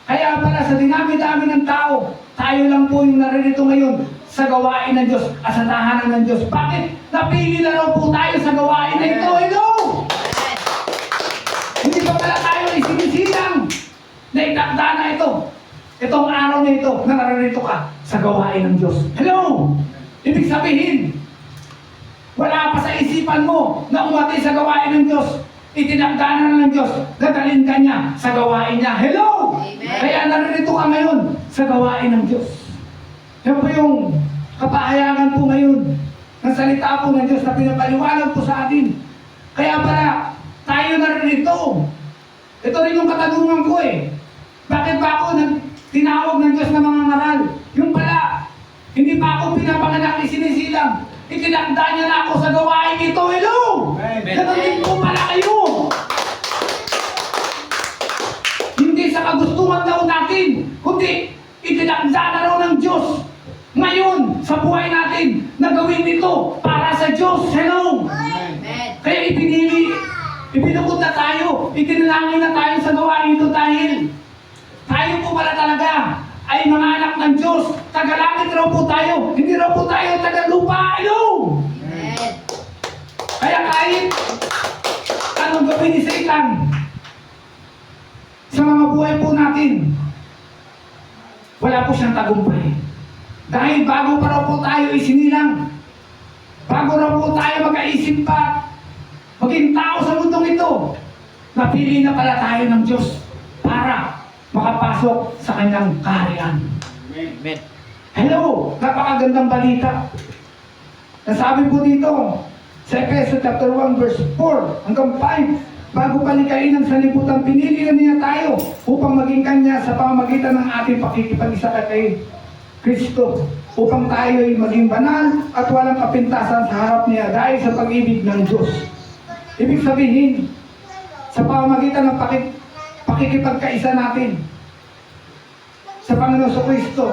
kaya pala sa dinami-dami ng tao, tayo lang po yung naririto ngayon sa gawain ng Diyos at sa tahanan ng Diyos. Bakit? Napili na raw po tayo sa gawain na ito. Hello! Hindi pa pala tayo isinisilang na itakda na ito. Itong araw na ito na naririto ka sa gawain ng Diyos. Hello! Ibig sabihin, wala pa sa isipan mo na umati sa gawain ng Diyos. Itinakda na ng Diyos, dadalhin ka niya sa gawain niya. Hello! Amen. Kaya naririto ka ngayon sa gawain ng Diyos. Yan po yung kapahayagan po ngayon ng salita po ng Diyos na pinapaliwanag po sa atin. Kaya pala, tayo naririto. Ito rin yung katanungan ko eh. Bakit ba ako tinawag ng Diyos na mga ngaral? Yung pala, hindi pa ako pinapanganak isinisilang. Itinakda niya na ako sa gawain ito. Hello! Ganun din po pala kayo. Hindi sa kagustuhan daw natin, kundi itinakda na raw ng Diyos ngayon sa buhay natin na gawin ito para sa Diyos. Hello! Amen. Kaya ipinili, ipinukod na na tayo. Itinalangin na tayo sa gawain ito dahil tayo po pala talaga ay mga anak ng Diyos. Tagalangit raw po tayo. Hindi raw po tayo tagalupa. Hello! Kaya kahit anong gawin ni Satan sa mga buhay po natin, wala po siyang tagumpay. Dahil bago pa raw po tayo isinilang, bago raw po tayo mag-aisip pa, maging tao sa mundong ito, napili na pala tayo ng Diyos para makapasok sa kanyang kaharian. Amen. Hello! Napakagandang balita. Nasabi po dito sa Efeso chapter 1 verse 4 hanggang 5, bago palikain ng sanlibutan, pinili na niya tayo upang maging kanya sa pamamagitan ng ating pakikipag-isa kay Kristo, upang tayo ay maging banal at walang kapintasan sa harap niya dahil sa pag-ibig ng Diyos. Ibig sabihin, sa pamamagitan ng pakikipagkaisa natin sa Panginoon sa Kristo,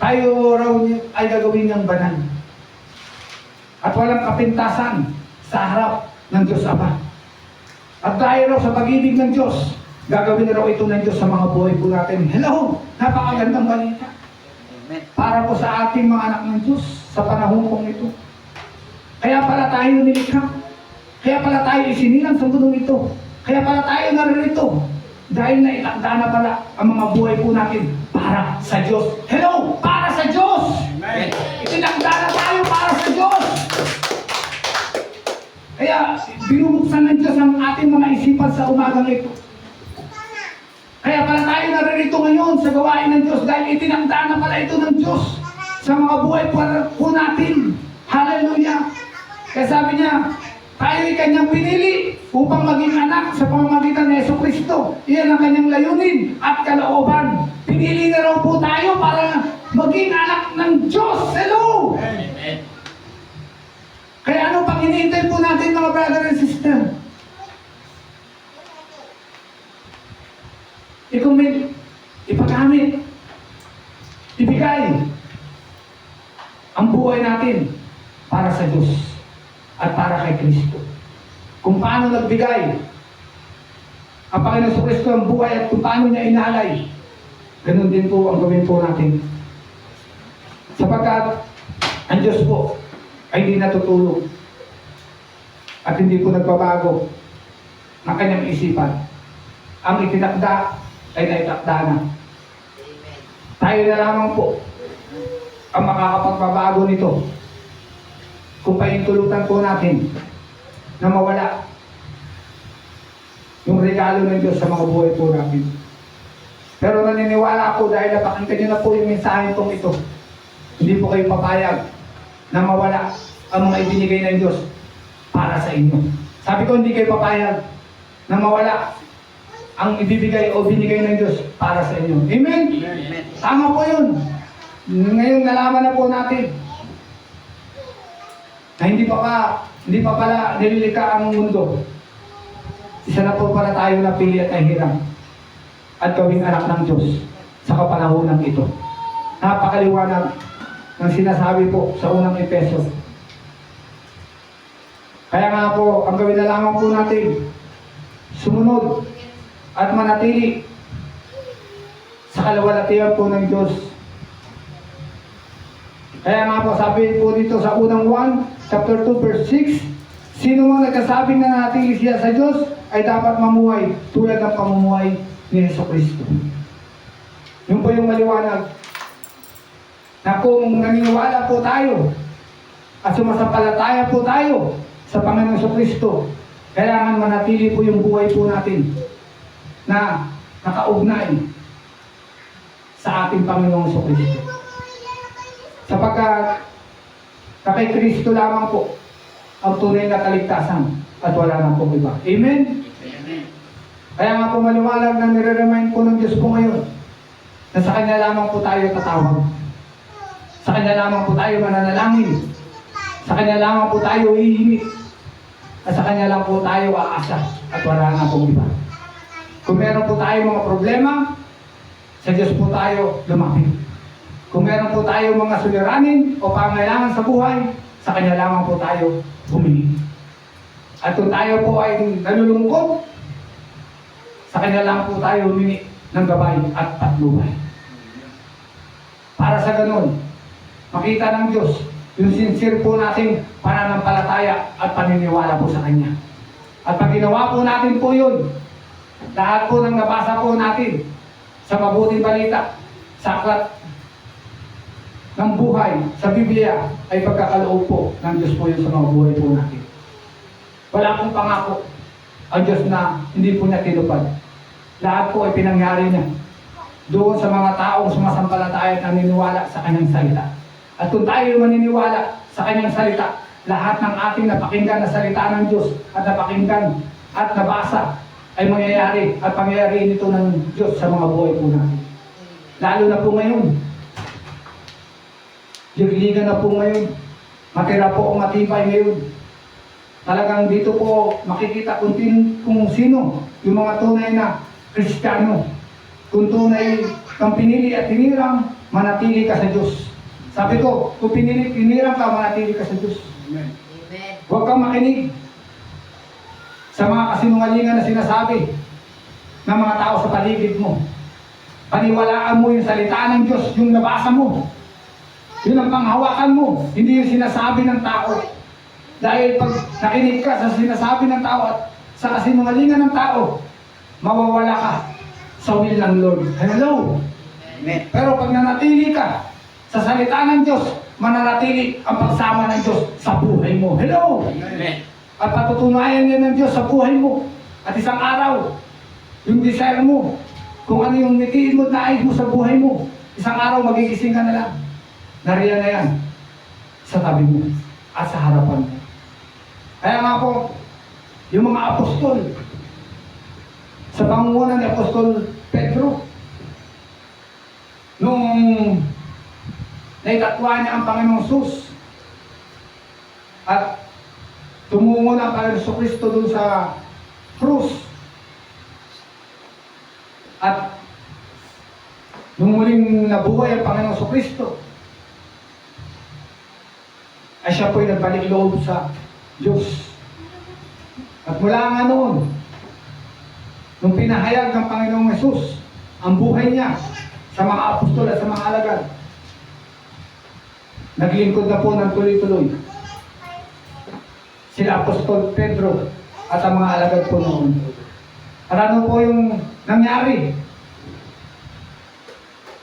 tayo raw ay gagawin niyang banal at walang kapintasan sa harap ng Diyos Ama. At dahil raw sa pag-ibig ng Diyos, gagawin na raw ito ng Diyos sa mga buhay po natin. Hello! Napakagandang balita. Amen. Para po sa ating mga anak ng Diyos sa panahon pong ito. Kaya pala tayo nilikha. Kaya pala tayo isinilang sa mundong ito. Kaya pala tayo naririto. Dahil naitakda na pala ang mga buhay po natin para sa Diyos. Hello! Para sa Diyos! Amen. Itinakda na tayo para sa Diyos! Kaya binubuksan ng Diyos ang ating mga isipan sa umagang ito. Kaya pala tayo naririto ngayon sa gawain ng Diyos dahil itinakda na pala ito ng Diyos sa mga buhay po natin. Hallelujah! Kaya sabi niya, tayo ay kanyang pinili upang maging anak sa pamamagitan ni Jesucristo. Iyan ang kanyang layunin at kalooban. Pinili na raw po tayo para maging anak ng Diyos. Hello! Amen. Kaya ano pang hinihintay po natin mga brother and sister? I-commit, ipagamit, ibigay ang buhay natin para sa Diyos at para kay Kristo. Kung paano nagbigay ang Panginoon sa Kristo ang buhay at kung paano niya inalay, ganun din po ang gawin po natin. Sapagkat ang Diyos po ay hindi natutulog at hindi po nagbabago ng kanyang isipan. Ang itinakda ay naitakda na. Tayo na lamang po ang makakapagbabago nito kung paintulutan po natin na mawala yung regalo ng Diyos sa mga buhay po natin. Pero naniniwala ako dahil napakinggan niyo na po yung mensahe pong ito. Hindi po kayo papayag na mawala ang mga ibinigay ng Diyos para sa inyo. Sabi ko, hindi kayo papayag na mawala ang ibibigay o binigay ng Diyos para sa inyo. Amen? Amen. Tama po yun. Ngayon nalaman na po natin na hindi pa pala nililikha ang mundo. Isa na po pala tayo napili at nahiram at gawing anak ng Diyos sa kapanahonan ito. Napakaliwanag ng sinasabi po sa unang Efeso. Kaya nga po, ang gawin na lamang po natin, sumunod at manatili sa kalawalatian po ng Diyos. Kaya nga po, sabi po dito sa unang 1, chapter 2, verse 6, sino mang nagkasabing na natili siya sa Diyos ay dapat mamuhay tulad ng pamumuhay ni Jesucristo. Yun po yung maliwanag na kung naniniwala po tayo at sumasampalataya po tayo sa Panginoong Jesucristo, kailangan manatili po yung buhay po natin na nakaugnay sa ating Panginoong Jesucristo. Sapagkat kay Kristo lamang po ang tunay na kaligtasan at wala na pong iba. Amen? Amen. Kaya nga po maliwanag na nire-remind po ng Diyos po ngayon na sa Kanya lamang po tayo tatawag. Sa Kanya lamang po tayo mananalangin. Sa Kanya lamang po tayo hihingi. At sa Kanya lang po tayo aasa at wala na pong iba. Kung meron po tayo mga problema, sa Diyos po tayo lumapit. Kung meron po tayo mga suliranin o pangailangan sa buhay, sa Kanya lamang po tayo humingi. At kung tayo po ay nalulungkot, sa kanya lang po tayo humingi ng gabay at patnubay. Para sa ganun, makita ng Diyos yung sincere po nating pananampalataya at paniniwala po sa Kanya. At pag ginawa po natin po yun, lahat po ng nabasa po natin sa mabuting balita, sa aklat ng buhay, sa Biblia, ay pagkakaloob po ng Diyos po yun sa mga buhay po natin. Wala pong pangako ang Diyos na hindi po niya tinupad. Lahat po ay pinangyari niya doon sa mga taong sumasampalataya at naniniwala sa Kanyang salita. At kung tayo maniniwala sa Kanyang salita, lahat ng ating napakinggan na salita ng Diyos at napakinggan at nabasa ay mangyayari at pangyayari nito ng Diyos sa mga buhay po natin. Lalo na po ngayon. Ligligan na po ngayon. Matira po ang matibay ngayon. Talagang dito po makikita kung sino yung mga tunay na Kristiyano. Kung tunay kang pinili at tinirang, manatili ka sa Diyos. Sabi ko, kung tinirang ka, manatili ka sa Diyos. Amen. Huwag kang makinig sa mga kasinungalingan na sinasabi ng mga tao sa paligid mo. Paniwalaan mo yung salita ng Diyos, yung nabasa mo. Yun ang panghawakan mo, hindi yung sinasabi ng tao. Dahil pag nakinig ka sa sinasabi ng tao at sa kasinungalingan ng tao, mawawala ka sa will ng Lord. Hello? Amen. Pero pag nanatili ka sa salita ng Diyos, mananatili ang pagsama ng Diyos sa buhay mo. Hello? Amen. At patutunayan niya ng Diyos sa buhay mo. At isang araw, yung desire mo, kung ano yung nitiin mo, nais mo sa buhay mo, isang araw magigising ka na lang. Nariyan na yan sa tabi mo at sa harapan mo. Kaya nga po, yung mga apostol, sa pangunguna ni Apostol Pedro, nung naitatwa niya ang Panginoong Sus at tumungo na ang Panginoong Kristo dun sa krus, at nung muling nabuhay ang Panginoong Kristo, ay siya po'y nagbalik loob sa Diyos. At mula nga noon, nung pinahayag ng Panginoong Yesus ang buhay niya sa mga apostol at sa mga alagad, naglingkod na po ng tuloy-tuloy sila Apostol Pedro at ang mga alagad po noon. At ano po yung nangyari?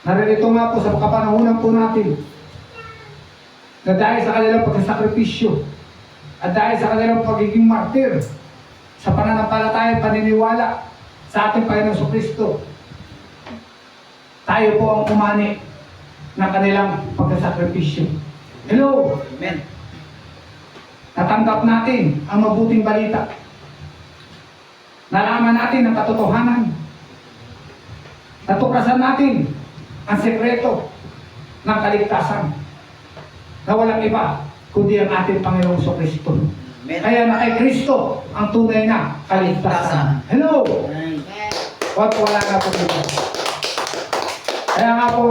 Naririto nga po sa kapanahunan po natin na dahil sa kanilang pagkasakripisyo at dahil sa kanilang pagiging martir sa pananampalataya at paniniwala sa ating Panginoong Kristo, tayo po ang umani ng kanilang pagkasakripisyo. Hello! Amen. Natanggap natin ang mabuting balita. Nalaman natin ang katotohanan. Natuklasan natin ang sekreto ng kaligtasan na walang iba kundi ang ating Panginoong Kristo. Amen. Kaya na kay Kristo ang tunay na kaligtasan. Hello! Amen. Wala na po dito. Kaya nga po,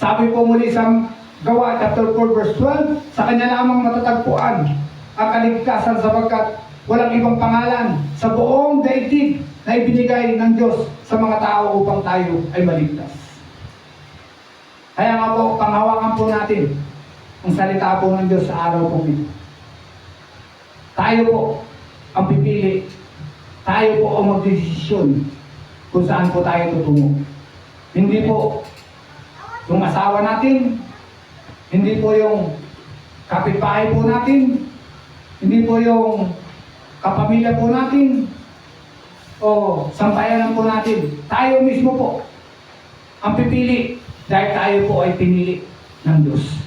sabi po muli sa Gawa chapter 4 verse 12, sa kanya lamang matatagpuan ang kaligtasan sapagkat walang ibang pangalan sa buong daigdig na ibinigay ng Diyos sa mga tao upang tayo ay maligtas. Kaya nga po, panghawakan po natin ang salita po ng Diyos sa araw po ito. Tayo po ang pipili. Tayo po ang magdesisyon kung saan po tayo tutungo. Hindi po yung asawa natin, hindi po yung kapitbahay po natin, hindi po yung kapamilya po natin, o sampayanan po natin. Tayo mismo po ang pipili dahil tayo po ay pinili ng Diyos.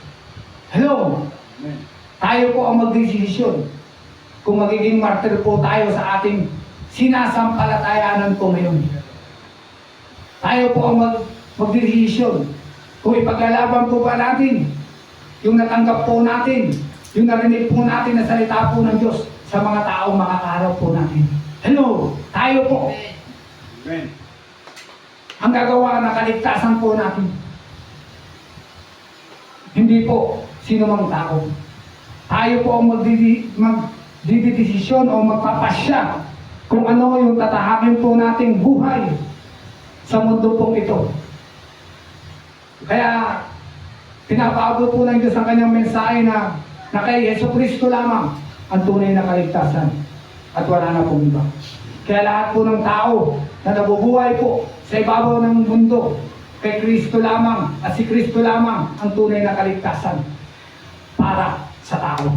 Hello! Amen. Tayo po ang magdesisyon kung magiging martir po tayo sa ating sinasampalatayanan po ngayon. Tayo po ang magdesisyon kung ipaglalaban po ba natin yung natanggap po natin, yung narinig po natin na salita po ng Diyos sa mga taong makakaharap po natin. Hello! Tayo po Amen. ang gagawa ng kaligtasan po natin. Hindi po sino mang tao. Tayo po ang didesisyon o magpapasya kung ano yung tatahakin po nating buhay sa mundo pong ito. Kaya, pinapaabot po ng Diyos ang kanyang mensahe na kay Yesu Kristo lamang ang tunay na kaligtasan at wala na pong iba. Kaya lahat po ng tao na nabubuhay po sa ibabaw ng mundo, kay Kristo lamang at si Kristo lamang ang tunay na kaligtasan para sa tao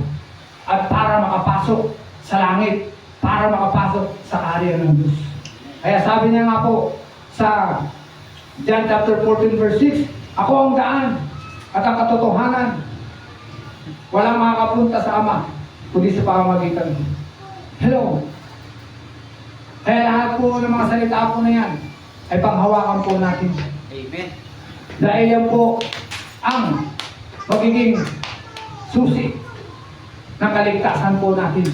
at para makapasok sa langit, para makapasok sa kaharian ng Diyos. Kaya sabi niya nga po sa John chapter 14 verse 6, ako ang daan at ang katotohanan. Walang makakapunta sa Ama kundi sa pamamagitan ko. Hello. Kaya lahat po ng mga salita po na yan ay panghawakan po natin. Amen. Dahil yan po ang magiging susi ng kaligtasan po natin.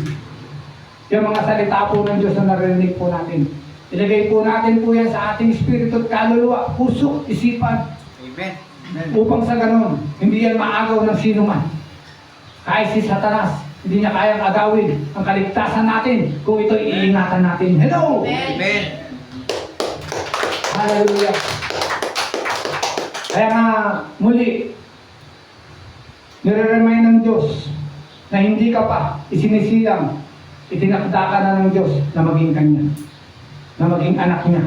Yung mga salita po ng Diyos na narinig po natin. Ilagay po natin po yan sa ating espiritu at kaluluwa, puso, isipan. Amen. Upang sa ganon, hindi yan maagaw ng sino man. Kahit si Satanas, hindi niya kayang agawin ang kaligtasan natin kung ito iingatan natin. Hello! Amen. Hallelujah! Kaya nga, muli, nire-remind ng Diyos na hindi ka pa isinisilang, itinakda ka na ng Diyos na maging Kanya, na maging anak niya.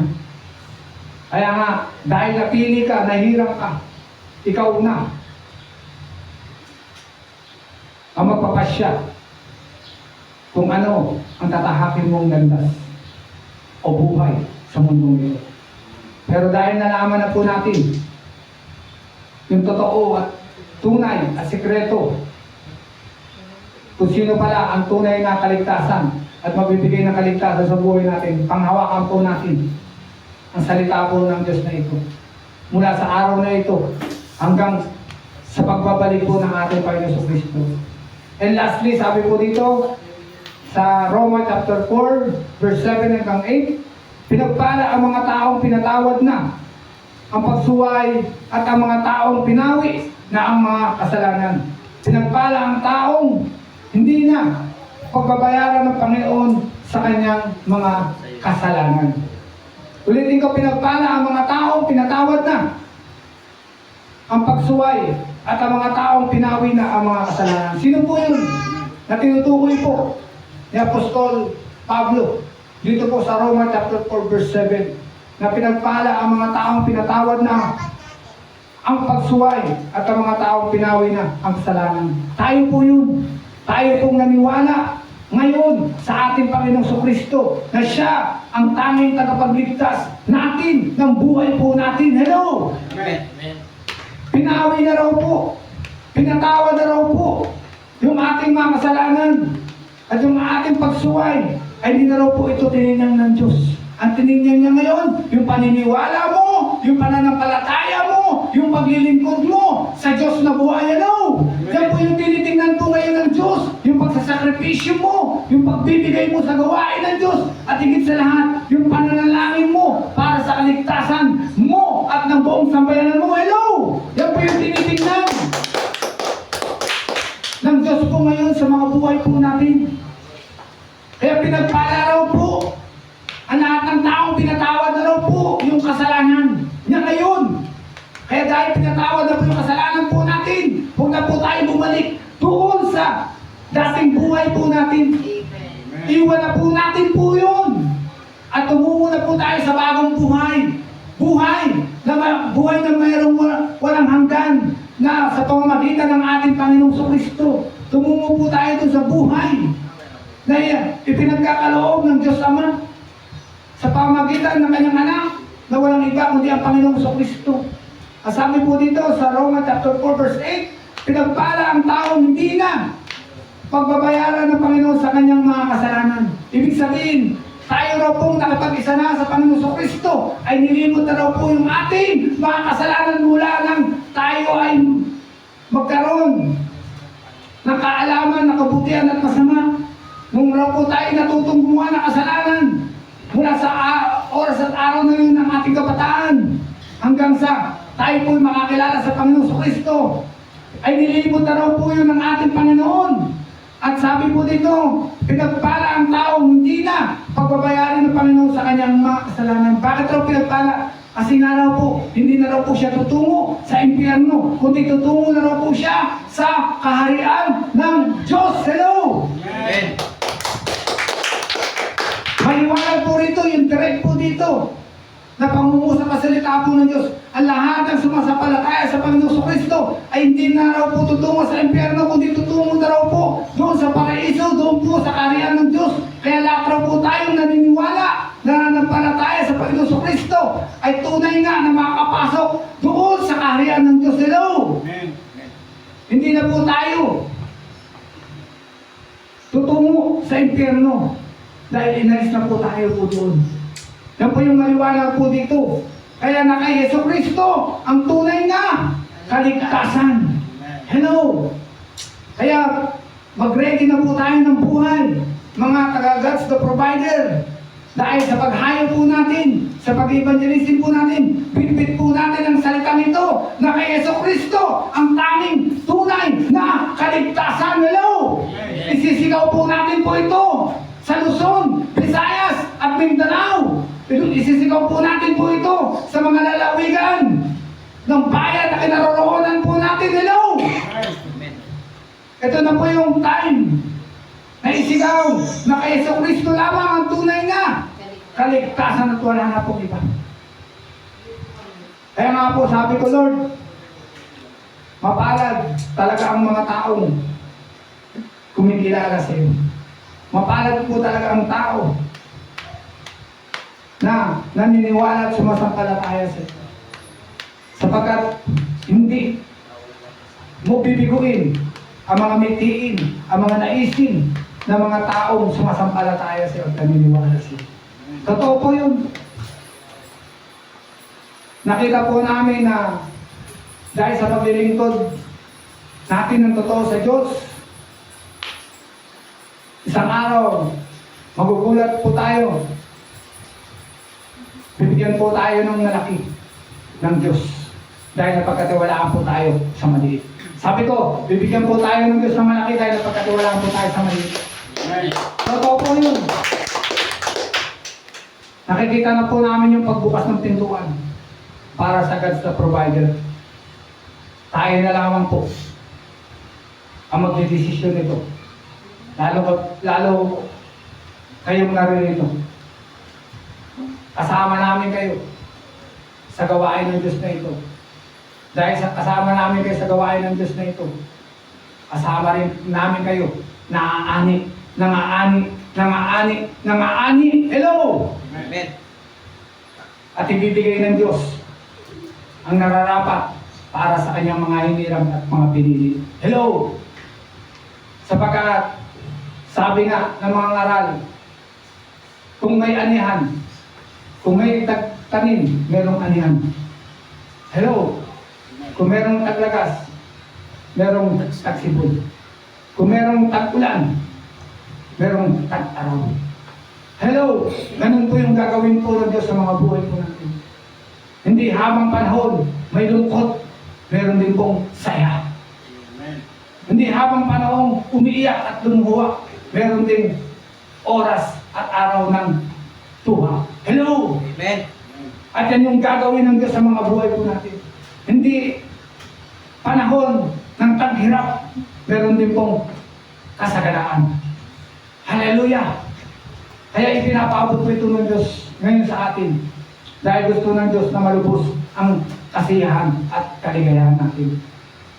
Kaya nga, dahil napili ka, nahirang ka, ikaw na ang magpapasya kung ano ang tatahakin mong landas o buhay sa mundong ito. Pero dahil nalaman na po natin yung totoo at tunay at sikreto kung sino pala ang tunay na kaligtasan at magbibigay ng kaligtasan sa buhay natin, panghawakan po natin ang salita po ng Diyos na ito. Mula sa araw na ito hanggang sa pagbabalik po ng ating Panginoon Kristo. And lastly, sabi po dito sa Roma chapter 4, verse 7 hanggang 8, pinagpala ang mga taong pinatawad na ang pagsuway at ang mga taong pinawi na ang mga kasalanan. Pinagpala ang taong hindi na pagbabayaran ng Panginoon sa kanyang mga kasalanan. Ulitin ko, pinagpala ang mga taong pinatawad na ang pagsuway at ang mga taong pinawi na ang mga kasalanan. Sino po yun na tinutukoy po ni Apostol Pablo dito po sa Roma chapter 4 verse 7 na pinagpala ang mga taong pinatawad na ang pagsuway at ang mga taong pinawi na ang kasalanan. Tayo po yun. Tayo pong naniwala ngayon sa ating Panginoong Kristo na siya ang tanging tagapagligtas natin ng buhay po natin. Hello! Amen. Pinawi na raw po, pinatawad na raw po yung ating mga kasalanan at yung ating pagsuway ay hindi na raw po ito tinignan ng Diyos. Ang tinignan niya ngayon, yung paniniwala mo, yung pananampalataya mo, yung paglilingkod mo sa Diyos na buhay. Ano? Yan po yung tinitingnan po ngayon ng Diyos, yung pagsasakripisyo mo, yung pagbibigay mo sa gawain ng Diyos, at higit sa lahat, yung pananalangin mo para sa kaligtasan mo at ng buong sambayanan mo. Hello! Yan po yung tinitingnan ng Diyos po ngayon sa mga buhay po natin. Kaya pinagpala raw po ang lahat ng taong pinatawad na raw po yung kasalanan niya ngayon. Kaya dahil pinatawad na po yung kasalanan po natin, huwag na po tayo bumalik doon sa dating buhay po natin. Amen. Iwan na po natin po yun. At tumungo na po tayo sa bagong buhay. Buhay na mayroong walang hanggan na sa pamamagitan ng ating Panginoong Kristo. Tumungo po tayo doon sa buhay na ipinagkakaloob ng Diyos Ama sa pamamagitan ng kanyang anak na walang iba kundi ang Panginoong Kristo. Sabi po dito sa Roma chapter 4 verse 8, pinagpala ang taong hindi na pagbabayaran ng Panginoon sa kanyang mga kasalanan. Ibig sabihin, tayo raw pong nakapag-isa na sa Panginoong Kristo ay nilimot na raw po yung ating mga kasalanan mula nang tayo ay magkaroon ng kaalaman, ng kabutihan at masama. Nung raw po tayo natutong gumawa ng kasalanan mula sa oras at araw na yun ng ating kabataan hanggang sa tayo po'y makakilala sa Panginoong Kristo, ay nilimot na raw po yun ng ating Panginoon. At sabi po dito, pinagpala ang taong hindi na pagbabayarin ng Panginoon sa kanyang mga kasalanan. Bakit raw pinagpala? Kasi nga raw po, hindi na raw po siya tutungo sa impyerno, kundi tutungo na raw po siya sa kaharian ng Diyos. Hello! Amen. Maliwanag po rito, yung direct po dito, na pangungo sa kasalita po ng Diyos. Ang lahat ng sumasampalataya sa Panginoon Kristo ay hindi na raw po tutungo sa impyerno, kundi tutungo na raw po doon sa paraiso, doon po sa kaharian ng Diyos. Kaya lahat raw po tayong naniniwala na nanampalataya sa Panginoon Kristo ay tunay nga na makakapasok doon sa kaharian ng Diyos. Hello! Amen. Hindi na po tayo tutungo sa impyerno dahil inalis na po tayo po doon. Yan po yung maliwanag po dito. Kaya na kay Yesu Kristo ang tunay na kaligtasan. Hello! Kaya mag-ready na po tayo ng buhay, mga taga-God's the Provider. Dahil sa paghayo po natin, sa pag-evangelism po natin, bitbit po natin ang salitang ito na kay Yesu Kristo ang tanging tunay na kaligtasan. Hello! Isisigaw po natin po ito sa Luzon, Visayas at Mindanao. Isisigaw po natin po ito sa mga lalawigan ng bayan na kinaroroonan po natin. Hello! Ito na po yung time na isigaw na kay Yesu Kristo lamang ang tunay na kaligtasan at wala na pong iba. Kaya nga po sabi ko, Lord, mapalad talaga ang mga taong kumikilala sa iyo. Mapalad po talaga ang tao na naniniwala at sumasampalataya sa iyo. Sapagkat hindi mo bibiguin ang mga mitiin, ang mga naisin ng mga taong sumasampalataya sa iyo at naniniwala sa iyo. Totoo po yun. Nakita po namin na dahil sa paglilingkod natin ng totoo sa Diyos, isang araw, magugulat po tayo. Bibigyan po tayo ng malaki ng Diyos dahil napagkatiwalaan po tayo sa maliit. Sabi ko, bibigyan po tayo ng Diyos ng malaki dahil napagkatiwalaan po tayo sa maliit. Totoo po yun. Nakikita na po namin yung pagbukas ng pintuan para sa God's the Provider. Tayo na lamang po ang magdidesisyon nito. Lalo kayong naririto. Kasama namin kayo sa gawain ng Diyos na ito. Dahil sa kasama namin kayo sa gawain ng Diyos na ito, kasama rin namin kayo naaani. Hello! Amen. At ibibigay ng Diyos ang nararapat para sa kanyang mga hiniram at mga pinili. Hello! Sapagkat sabi nga ng mga ngaral, kung may anihan, kung may tanim, merong anihan. Hello! Kung merong taglagas, merong tagsibol. Kung merong tag-ulan, merong tag-araw. Hello! Ganun po yung gagawin po ng Diyos sa mga buhay po natin. Hindi habang panahon, may lungkot, meron din pong saya. Amen. Hindi habang panahon, umiiyak at lumuha, meron din oras at araw ng tuwa. Hello! Amen. At yan yung gagawin ng Diyos sa mga buhay po natin. Hindi panahon ng taghirap, meron din pong kasaganaan. Hallelujah! Kaya ipinapaabot po ito ng Diyos ngayon sa atin. Dahil gusto ng Diyos na malubos ang kasiyahan at kaligayahan natin.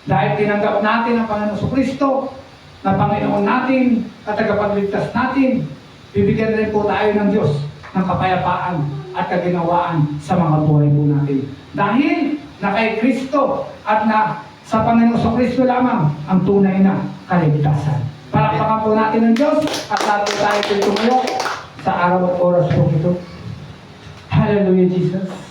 Dahil tinanggap natin ang Panginoon Kristo na Panginoon natin at tagapagligtas natin, bibigyan rin po tayo ng Diyos ng kapayapaan at kaginawaan sa mga buhay po natin. Dahil na kay Kristo at na sa Panginoon Kristo lamang ang tunay na kaligtasan. Palakpakan po natin ng Diyos at lahat po tayo tumayo sa araw at oras po ito. Hallelujah, Jesus.